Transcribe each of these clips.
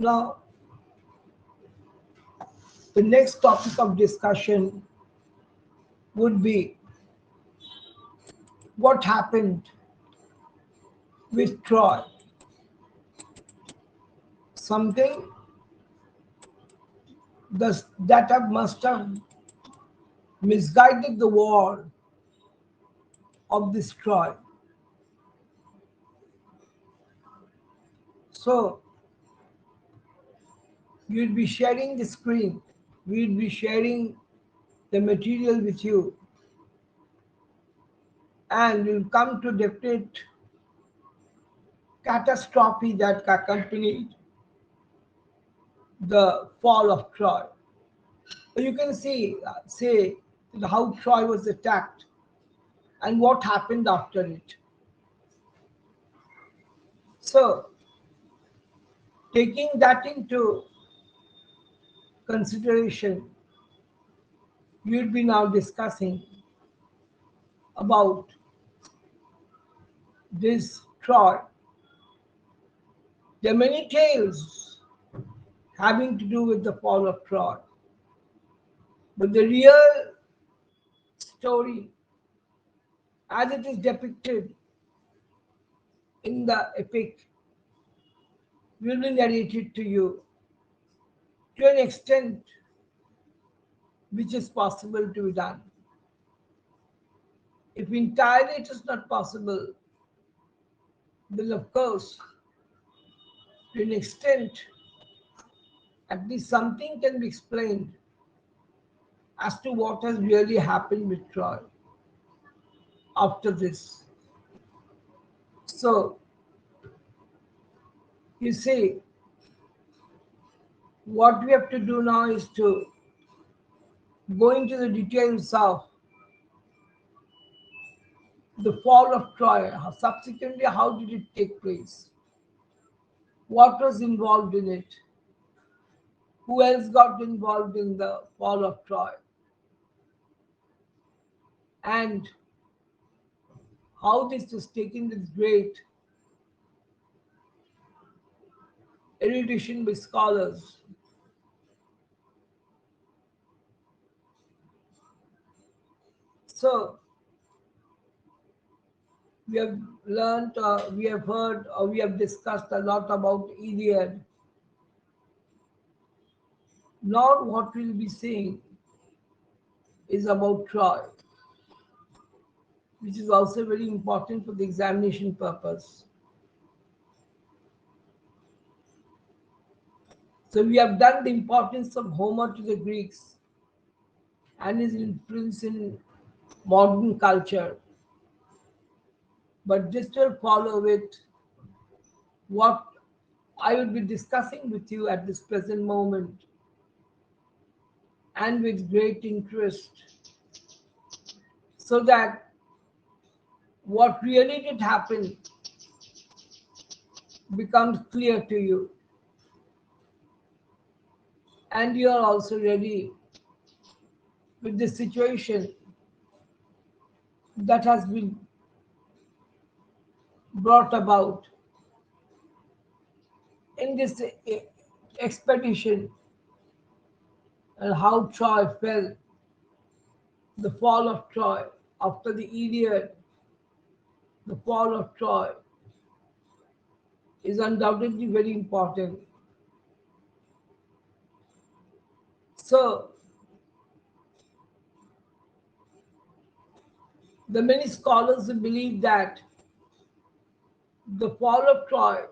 Now, the next topic of discussion would be what happened with Troy. Something that must have misguided the war of this Troy. So, we'll be sharing the screen, we'll be sharing the material with you, and we'll come to definite catastrophe that accompanied the fall of Troy. You can say how Troy was attacked and what happened after it. So, taking that into consideration, we'll be now discussing about this Troy. There are many tales having to do with the fall of Troy. But the real story, as it is depicted in the epic, will be narrated to you to an extent which is possible to be done. If entirely it is not possible, then of course, to an extent, at least something can be explained as to what has really happened with Troy after this. So, you see, what we have to do now is to go into the details of the fall of Troy. Subsequently, how did it take place? What was involved in it? Who else got involved in the fall of Troy? And how this was taken with great erudition by scholars. So, we have learned, we have heard, or we have discussed a lot about Iliad. Now, what we'll be saying is about Troy, which is also very important for the examination purpose. So, we have done the importance of Homer to the Greeks and his influence in modern culture. But this will follow with what I will be discussing with you at this present moment, and with great interest, so that what really did happen becomes clear to you, and you are also ready with the situation that has been brought about in this expedition, and how Troy fell, the fall of Troy after the Iliad. The fall of Troy is undoubtedly very important. So, the many scholars believe that the fall of Troy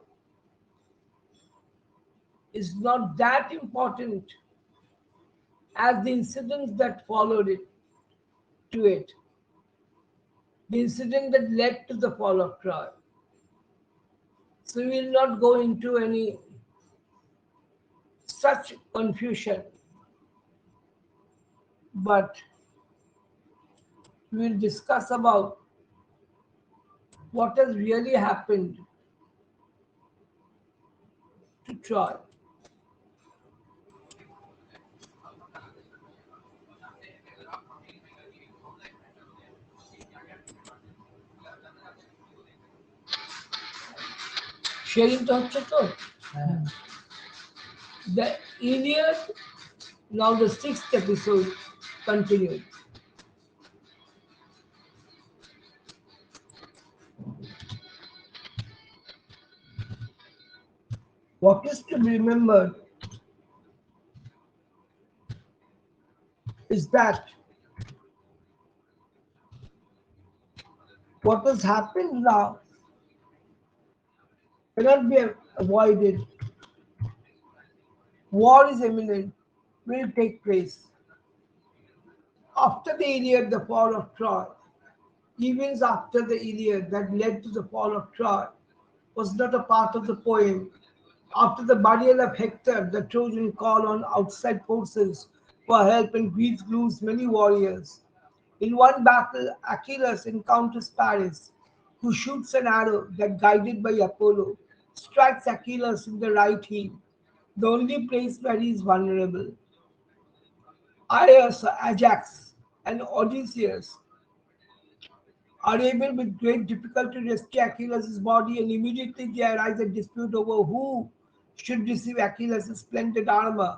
is not that important as the incidents that followed it to it, the incident that led to the fall of Troy. So we will not go into any such confusion, but we will discuss about what has really happened to Troy. Sharing to হচ্ছে তো? The Iliad, now the sixth episode, continued. What is to be remembered is that what has happened now cannot be avoided. War is imminent, will take place. After the Iliad, the fall of Troy, events after the Iliad that led to the fall of Troy, was not a part of the poem. After the burial of Hector, the Trojan call on outside forces for help and Greece lose many warriors. In one battle, Achilles encounters Paris, who shoots an arrow that, guided by Apollo, strikes Achilles in the right heel, the only place where he is vulnerable. Aias, Ajax, and Odysseus are able with great difficulty to rescue Achilles' body, and immediately there arises a dispute over who should receive Achilles' splendid armor.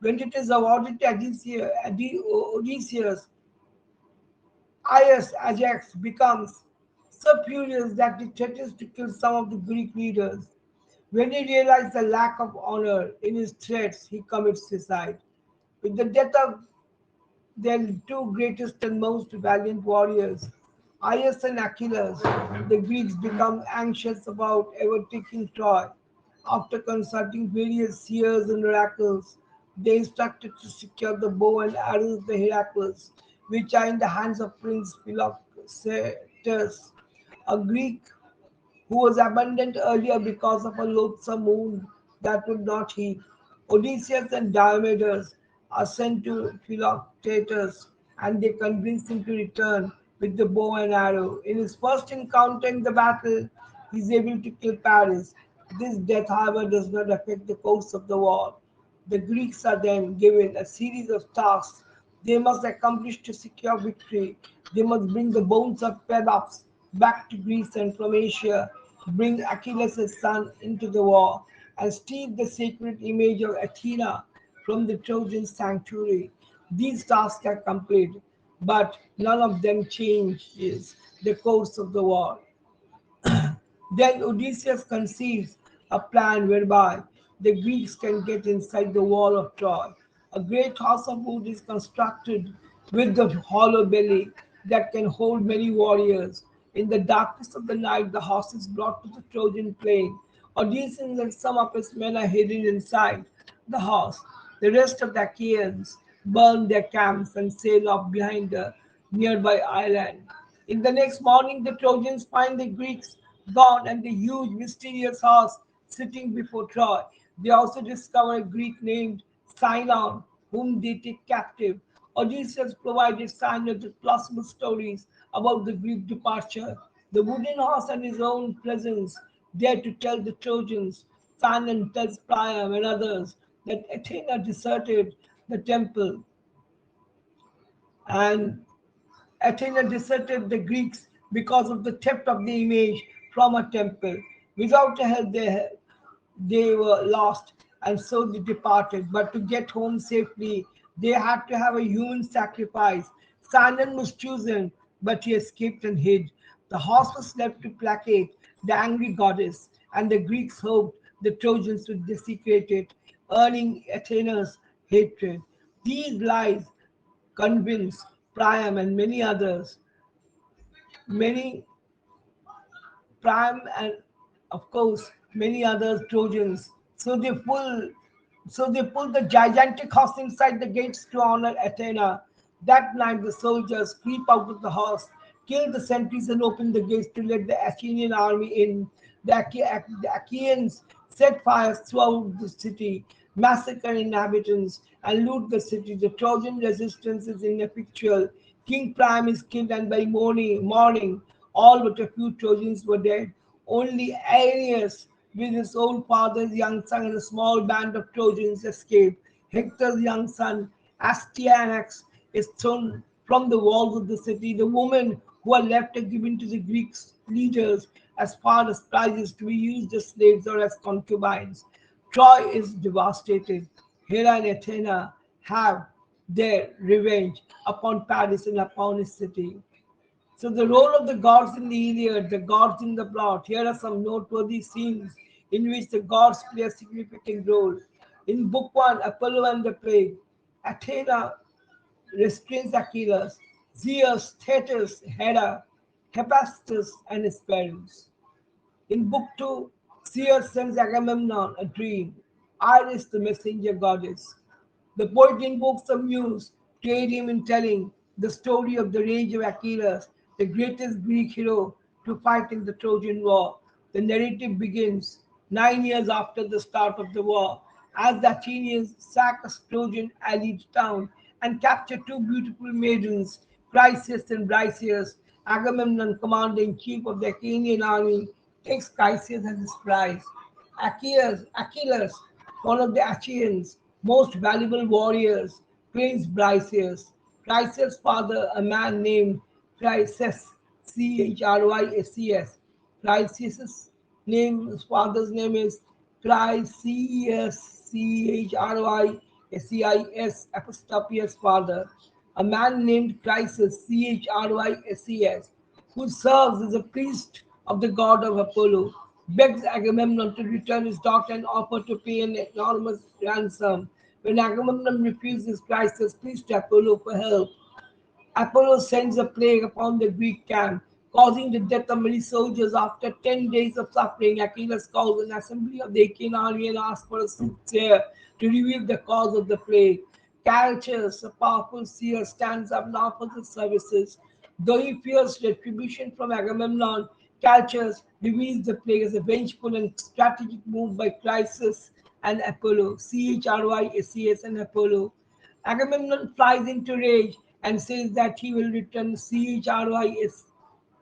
When it is awarded to Odysseus, Aias Ajax becomes so furious that he threatens to kill some of the Greek leaders. When he realizes the lack of honor in his threats, he commits suicide. With the death of their two greatest and most valiant warriors, Aias and Achilles, the Greeks become anxious about overtaking Troy. After consulting various seers and oracles, they instructed to secure the bow and arrows of the Heracles, which are in the hands of Prince Philoctetes, a Greek who was abandoned earlier because of a loathsome wound that would not heal. Odysseus and Diomedes are sent to Philoctetes and they convince him to return with the bow and arrow. In his first encounter in the battle, he is able to kill Paris. This death, however, does not affect the course of the war. The Greeks are then given a series of tasks they must accomplish to secure victory. They must bring the bones of Pelops back to Greece and from Asia, bring Achilles' son into the war, and steal the sacred image of Athena from the Trojan sanctuary. These tasks are complete, but none of them changes the course of the war. Then Odysseus conceives a plan whereby the Greeks can get inside the wall of Troy. A great house of wood is constructed with the hollow belly that can hold many warriors. In the darkness of the night, the house is brought to the Trojan plain. Odysseus and some of his men are hidden inside the house. The rest of the Achaeans burn their camps and sail off behind a nearby island. In the next morning, the Trojans find the Greeks gone and the huge mysterious house sitting before Troy. They also discover a Greek named Sinon, whom they take captive. Odysseus provided Sinon with plausible stories about the Greek departure. The wooden horse and his own presence dare to tell the Trojans. Sinon tells Priam and others that Athena deserted the temple and Athena deserted the Greeks because of the theft of the image from a temple. Without help, they were lost and so they departed. But to get home safely, they had to have a human sacrifice. Sinon was chosen, but he escaped and hid. The horse was left to placate the angry goddess, and the Greeks hoped the Trojans would desecrate it, earning Athena's hatred. These lies convinced Priam and many Priam and of course many other Trojans. So they pull the gigantic horse inside the gates to honor Athena. That night the soldiers creep out of the house, kill the sentries and open the gates to let the Athenian army in. The Achaeans set fires throughout the city, massacre inhabitants, and loot the city. The Trojan resistance is ineffectual. King Priam is killed, and by morning, all but a few Trojans were dead. Only Aeneas, with his old father's young son and a small band of Trojans, escaped. Hector's young son, Astyanax, is thrown from the walls of the city. The women who are left are given to the Greek leaders as far as prizes to be used as slaves or as concubines. Troy is devastated. Hera and Athena have their revenge upon Paris and upon his city. So the role of the gods in the Iliad, the gods in the plot. Here are some noteworthy scenes in which the gods play a significant role. In Book 1, Apollo and the Plague, Athena restrains Achilles, Zeus, Thetis, Hera, Hephaestus, and his parents. In Book 2, Zeus sends Agamemnon a dream, Iris the messenger goddess. The poet invokes the muse to aid him in telling the story of the rage of Achilles, the greatest Greek hero to fight in the Trojan War. The narrative begins 9 years after the start of the war, as the Athenians sack a Trojan allied town and capture two beautiful maidens, Chryseis and Briseis. Agamemnon, commander in chief of the Achaean army, takes Chryseis as his prize. Achilles, one of the Achaeans' most valuable warriors, claims Briseis. Chryseis' father, a man named Chryses, Chrysses. Chryseis' name, his father's name is Chryseis, Chryses, Epistophius' father. A man named Chryses, Chryses, who serves as a priest of the god of Apollo, begs Agamemnon to return his daughter and offer to pay an enormous ransom. When Agamemnon refuses, Chryses pleads to Apollo for help. Apollo sends a plague upon the Greek camp, causing the death of many soldiers. After 10 days of suffering, Achilles calls an assembly of the Achaean army and asks for a soothsayer to reveal the cause of the plague. Calchas, a powerful seer, stands up and offers his services. Though he fears retribution from Agamemnon, Calchas reveals the plague as a vengeful and strategic move by Chryses and Apollo, Chryses and Apollo. Agamemnon flies into rage and says that he will return Chrysis,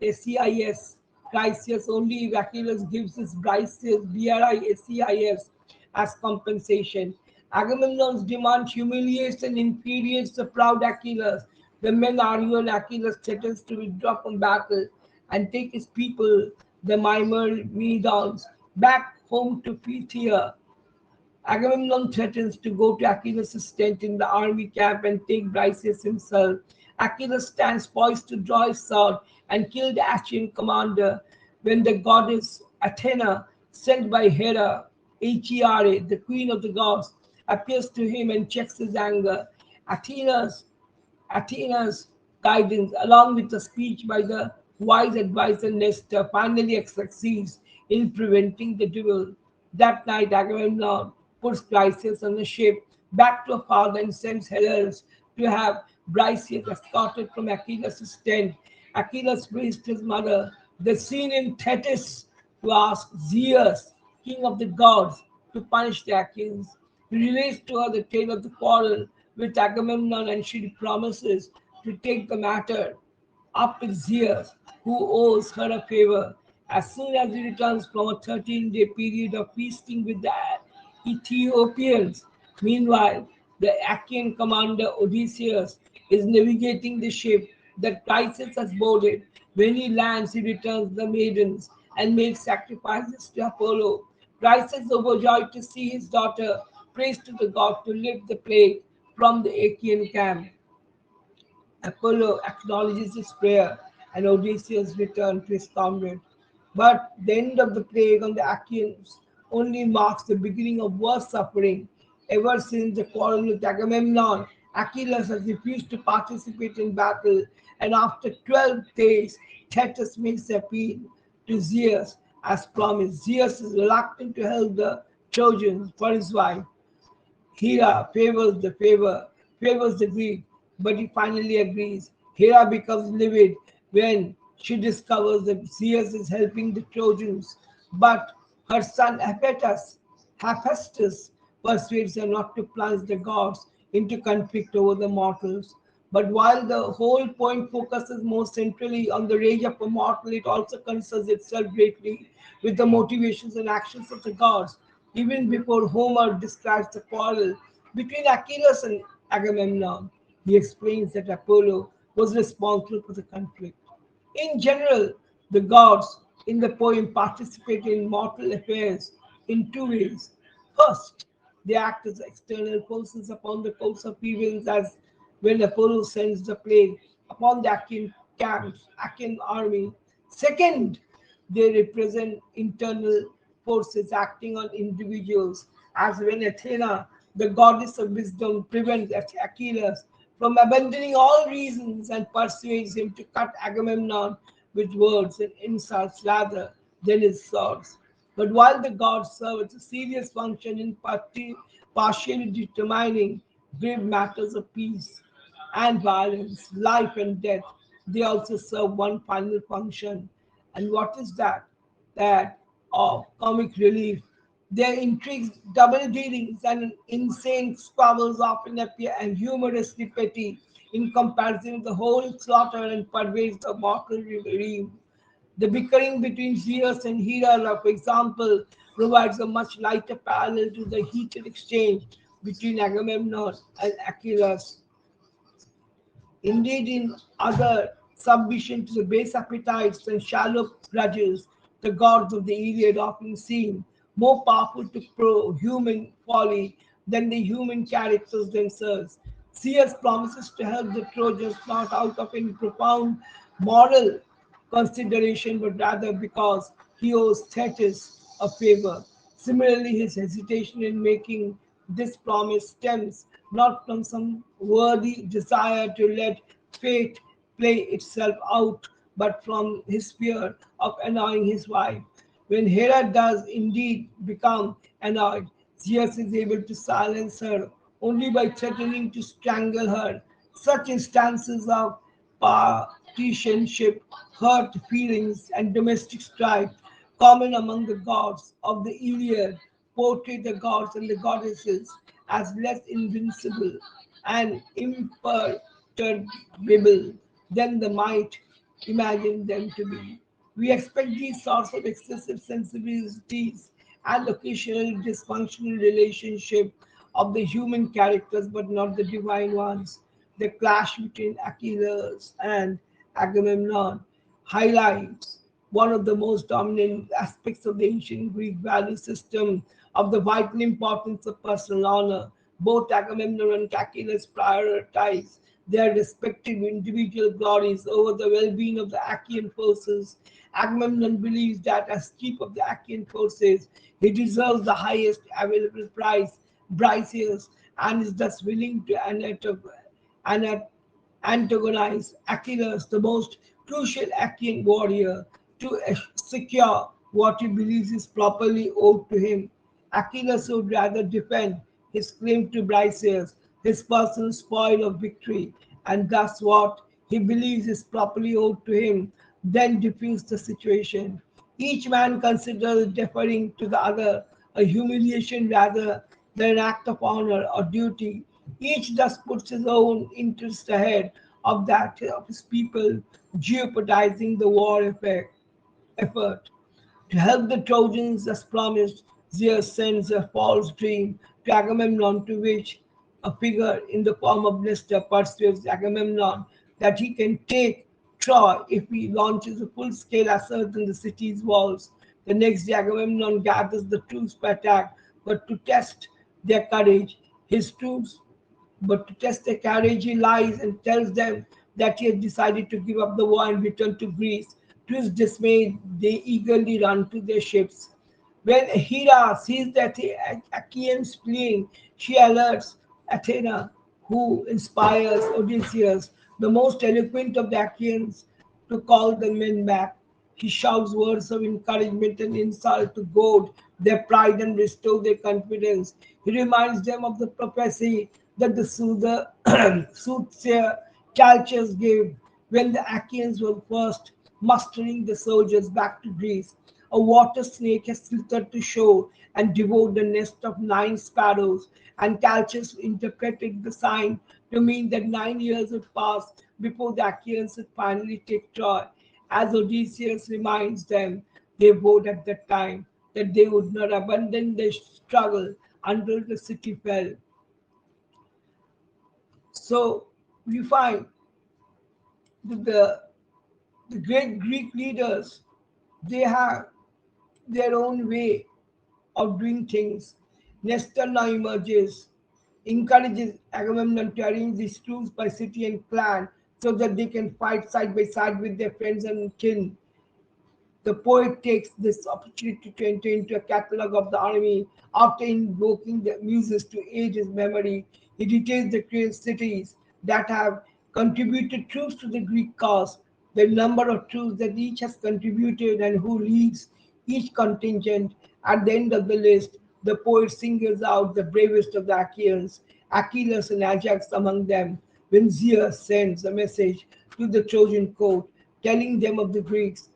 Chrysius only if Achilles gives his Briseis, as compensation. Agamemnon's demand humiliates and infuriates the proud Achilles. The men argue and Achilles threatens to withdraw from battle and take his people, the Myrmidons, back home to Phthia. Agamemnon threatens to go to Achilles' tent in the army camp and take Briseis himself. Achilles stands poised to draw his sword and kill the Achaean commander when the goddess Athena, sent by Hera, Hera, the queen of the gods, appears to him and checks his anger. Athena's Athena's guidance, along with a speech by the wise advisor Nestor, finally succeeds in preventing the duel. That night, Agamemnon puts Chryseis on a ship back to her father and sends heralds to have Briseis escorted from Achilles' tent. Achilles prays to his mother, the scene in Thetis, to ask Zeus, king of the gods, to punish the Achaeans. He relates to her the tale of the quarrel with Agamemnon and she promises to take the matter up with Zeus, who owes her a favor. As soon as he returns from a 13-day period of feasting with the Ethiopians, meanwhile, the Achaean commander Odysseus is navigating the ship that Chryseis has boarded. When he lands, he returns the maidens and makes sacrifices to Apollo. Chryseis, overjoyed to see his daughter, prays to the god to lift the plague from the Achaean camp. Apollo acknowledges his prayer and Odysseus returns to his comrade. But the end of the plague on the Achaeans only marks the beginning of worse suffering. Ever since the quarrel with Agamemnon, Achilles has refused to participate in battle, and after 12 days, Thetis makes appeal to Zeus as promised. Zeus is reluctant to help the Trojans for his wife. Hera favors the Greek, but he finally agrees. Hera becomes livid when she discovers that Zeus is helping the Trojans, but her son Hephaestus persuades her not to plunge the gods into conflict over the mortals. But while the whole point focuses more centrally on the rage of a mortal, it also concerns itself greatly with the motivations and actions of the gods. Even before Homer describes the quarrel between Achilles and Agamemnon, he explains that Apollo was responsible for the conflict. In general, the gods in the poem participate in mortal affairs in two ways. First, they act as external forces upon the course of events, as when Apollo sends the plague upon the Achaean camps, Achaean army. Second, they represent internal forces acting on individuals, as when Athena, the goddess of wisdom, prevents Achilles from abandoning all reasons and persuades him to cut Agamemnon with words and insults rather than his swords. But while the gods serve as a serious function in partially determining grave matters of peace and violence, life and death, they also serve one final function. And what is that? That of comic relief. Their intrigues, double dealings, and insane squabbles often appear and humorously petty in comparison with the whole slaughter and pervades the mortal realm. The bickering between Zeus and Hera, for example, provides a much lighter parallel to the heated exchange between Agamemnon and Achilles. Indeed, in other submission to the base appetites and shallow grudges, the gods of the Iliad often seem more powerful to pro-human folly than the human characters themselves. Zeus promises to help the Trojans not out of any profound moral consideration, but rather because he owes Thetis a favor. Similarly, his hesitation in making this promise stems not from some worthy desire to let fate play itself out, but from his fear of annoying his wife. When Hera does indeed become annoyed, Zeus is able to silence her only by threatening to strangle her. Such instances of partisanship, hurt feelings, and domestic strife, common among the gods of the Iliad, portray the gods and the goddesses as less invincible and imperturbable than the might imagine them to be. We expect these sorts of excessive sensibilities and occasional dysfunctional relationship of the human characters, but not the divine ones. The clash between Achilles and Agamemnon highlights one of the most dominant aspects of the ancient Greek value system of the vital importance of personal honor. Both Agamemnon and Achilles prioritize their respective individual glories over the well being of the Achaean forces. Agamemnon believes that as chief of the Achaean forces, he deserves the highest available prize, Briseis, and is thus willing to antagonize Achilles, the most crucial Achaean warrior, to secure what he believes is properly owed to him. Achilles would rather defend his claim to Briseis, his personal spoil of victory, and thus what he believes is properly owed to him, then diffuse the situation. Each man considers deferring to the other a humiliation rather than an act of honor or duty. Each thus puts his own interest ahead of that of his people, jeopardizing the effort. To help the Trojans, as promised, Zeus sends a false dream to Agamemnon, to which a figure in the form of Nestor persuades Agamemnon that he can take Troy if he launches a full scale assault on the city's walls. The next day, Agamemnon gathers the troops to attack, but to test their courage, his troops but to test their courage, he lies and tells them that he has decided to give up the war and return to Greece. To his dismay, they eagerly run to their ships. When Hera sees that the Achaeans fleeing, she alerts Athena, who inspires Odysseus, the most eloquent of the Achaeans, to call the men back. He shouts words of encouragement and insult to goad their pride and restore their confidence. He reminds them of the prophecy that the soothsayer Calchas gave when the Achaeans were first mustering the soldiers back to Greece. A water snake has slithered to shore and devoured the nest of 9 sparrows, and Calchas interpreted the sign to mean that 9 years would pass before the Achaeans would finally take Troy. As Odysseus reminds them, they vowed at that time that they would not abandon their struggle until the city fell. So we find that the great Greek leaders, they have their own way of doing things. Nestor now emerges, encourages Agamemnon to arrange these troops by city and clan so that they can fight side by side with their friends and kin. The poet takes this opportunity to enter into a catalogue of the army. After invoking the muses to aid his memory, he details the great cities that have contributed troops to the Greek cause, the number of troops that each has contributed, and who leads each contingent. At the end of the list, the poet singles out the bravest of the Achaeans, Achilles and Ajax among them. When Zeus sends a message to the Trojan court, telling them of the Greeks'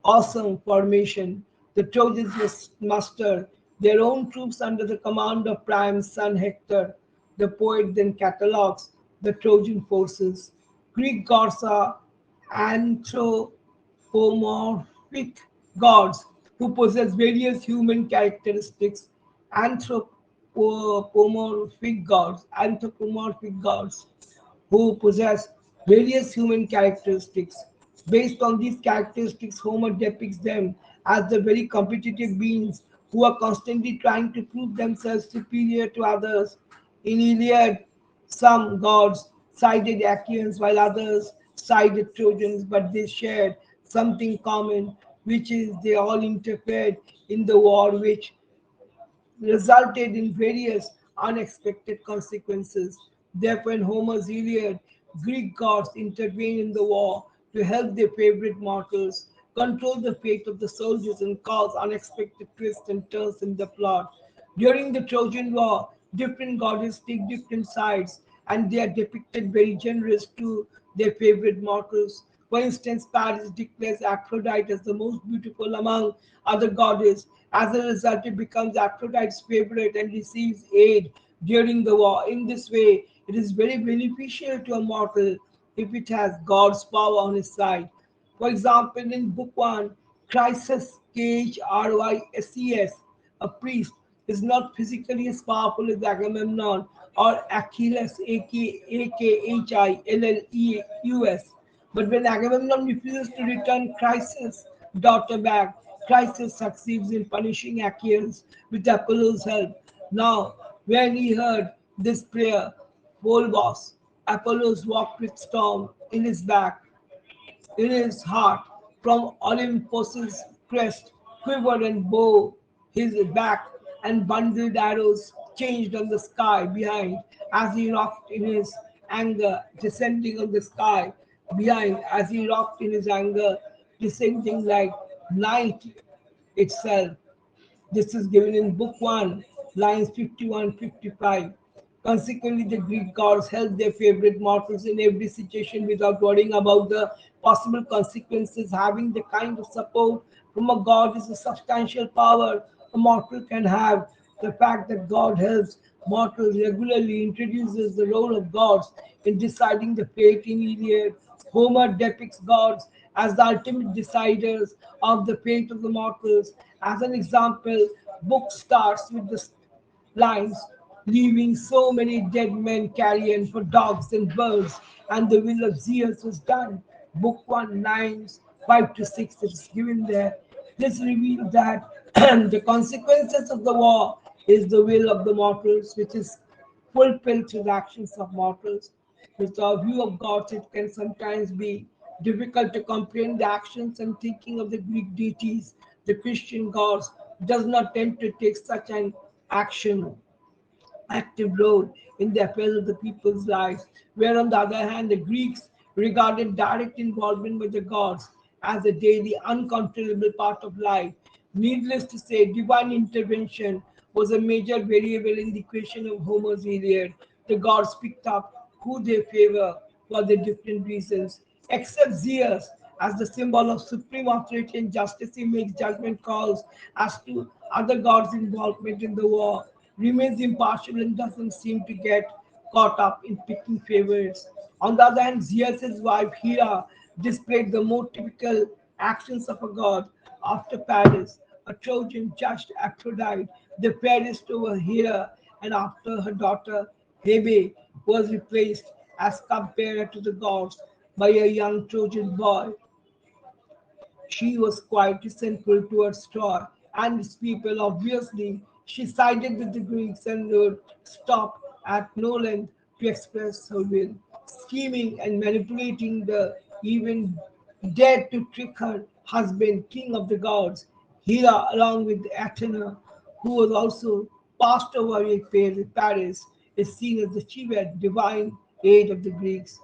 awesome formation, the Trojans must muster their own troops under the command of Priam's son Hector. The poet then catalogues the Trojan forces. Greek gods are anthropomorphic gods who possess various human characteristics. Anthropomorphic gods who possess various human characteristics. Based on these characteristics, Homer depicts them as the very competitive beings who are constantly trying to prove themselves superior to others. In Iliad, some gods sided Achaeans while others sided Trojans, but they shared something common, which is they all interfered in the war, which resulted in various unexpected consequences. Therefore, in Homer's Iliad, Greek gods intervene in the war to help their favorite mortals, control the fate of the soldiers, and cause unexpected twists and turns in the plot. During the Trojan War, different goddesses take different sides, and they are depicted very generous to their favorite mortals. For instance, Paris declares Aphrodite as the most beautiful among other goddesses. As a result, it becomes Aphrodite's favorite and receives aid during the war. In this way, it is very beneficial to a mortal if it has God's power on his side. For example, in Book 1, Chryses, Khrys, a priest, is not physically as powerful as Agamemnon or Achilles, Akhilleus. But when Agamemnon refuses to return Chryses' daughter back, Chryses succeeds in punishing Achilles with Apollo's help. Now, when he heard this prayer, Volvos, Apollos walked with storm in his back in his heart from Olympus's crest, quiver and bow his back, and bundled arrows changed on the sky behind as he rocked in his anger, descending on the sky behind as he rocked in his anger, descending like night itself. This is given in Book 1, lines 51-55. Consequently, the Greek gods help their favorite mortals in every situation without worrying about the possible consequences. Having the kind of support from a god is a substantial power a mortal can have. The fact that God helps mortals regularly introduces the role of gods in deciding the fate in Iliad. Homer depicts gods as the ultimate deciders of the fate of the mortals. As an example, book starts with the lines, leaving so many dead men carrion for dogs and birds, and the will of Zeus was done. Book 1, lines 5 to 6 is given there. This reveals that the consequences of the war is the will of the mortals, which is fulfilled through the actions of mortals. With our view of gods, it can sometimes be difficult to comprehend the actions and thinking of the Greek deities. The Christian gods does not tend to take such an action active role in the affairs of the people's lives, where on the other hand, the Greeks regarded direct involvement with the gods as a daily, uncontrollable part of life. Needless to say, divine intervention was a major variable in the equation of Homer's Iliad. The gods picked up who they favor for the different reasons. Except Zeus, as the symbol of supreme authority and justice, he makes judgment calls as to other gods' involvement in the war, remains impartial and doesn't seem to get caught up in picking favorites. On the other hand, Zeus's wife Hera displayed the more typical actions of a god. After Paris, a Trojan judged Aphrodite, the fairest over Hera, and after her daughter Hebe was replaced as cupbearer to the gods by a young Trojan boy, she was quite resentful towards Troy and its people. Obviously, She sided with the Greeks and would stop at no length to express her will, scheming and manipulating the even dared to trick her husband, king of the gods, Hera, along with Athena, who was also passed over in Paris, is seen as the chief divine aid of the Greeks.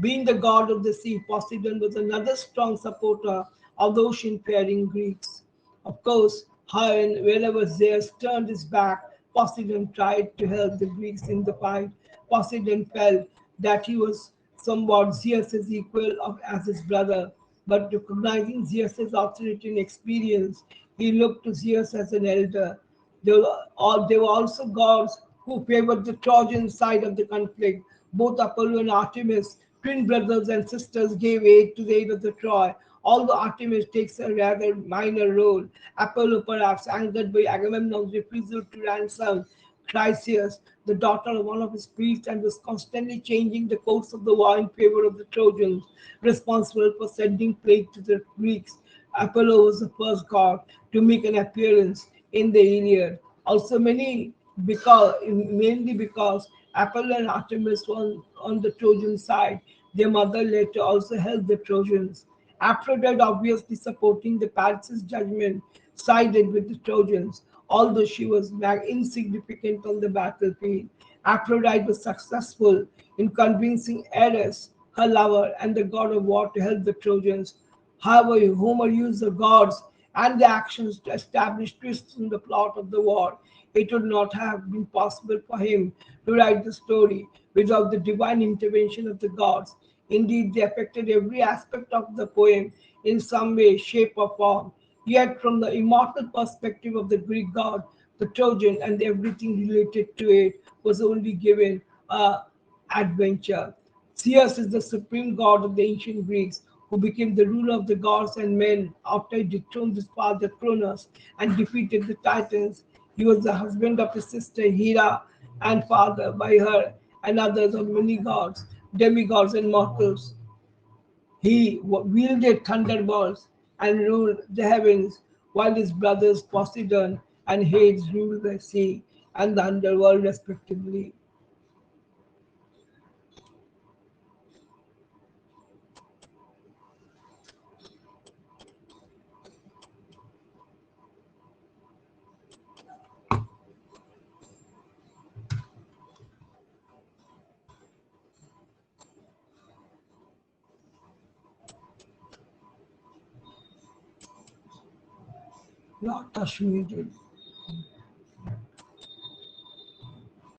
Being the god of the sea, Poseidon was another strong supporter of the ocean-faring Greeks. Of course, wherever Zeus turned his back, Poseidon tried to help the Greeks in the fight. Poseidon felt that he was somewhat Zeus's equal as his brother, but recognizing Zeus's authority and experience, he looked to Zeus as an elder. There were also gods who favored the Trojan side of the conflict. Both Apollo and Artemis, twin brothers and sisters, gave aid to the aid of the Troy. Although Artemis takes a rather minor role, Apollo, perhaps angered by Agamemnon's refusal to ransom Chryseis, the daughter of one of his priests, and was constantly changing the course of the war in favor of the Trojans, responsible for sending plague to the Greeks. Apollo was the first god to make an appearance in the Iliad. Also, mainly because Apollo and Artemis were on the Trojan side, their mother later also helped the Trojans. Aphrodite, obviously supporting the Paris' judgment, sided with the Trojans, although she was insignificant on the battlefield. Aphrodite was successful in convincing Ares, her lover, and the god of war to help the Trojans. However, Homer used the gods and the actions to establish twists in the plot of the war. It would not have been possible for him to write the story without the divine intervention of the gods. Indeed, they affected every aspect of the poem in some way, shape, or form. Yet, from the immortal perspective of the Greek god, the Trojan and everything related to it was only given a adventure. Zeus is the supreme god of the ancient Greeks, who became the ruler of the gods and men after he dethroned his father Cronus and defeated the Titans. He was the husband of his sister Hera and father by her and others of many gods, demigods, and mortals. He wielded thunderbolts and ruled the heavens, while his brothers Poseidon and Hades ruled the sea and the underworld respectively. Not Kashmir.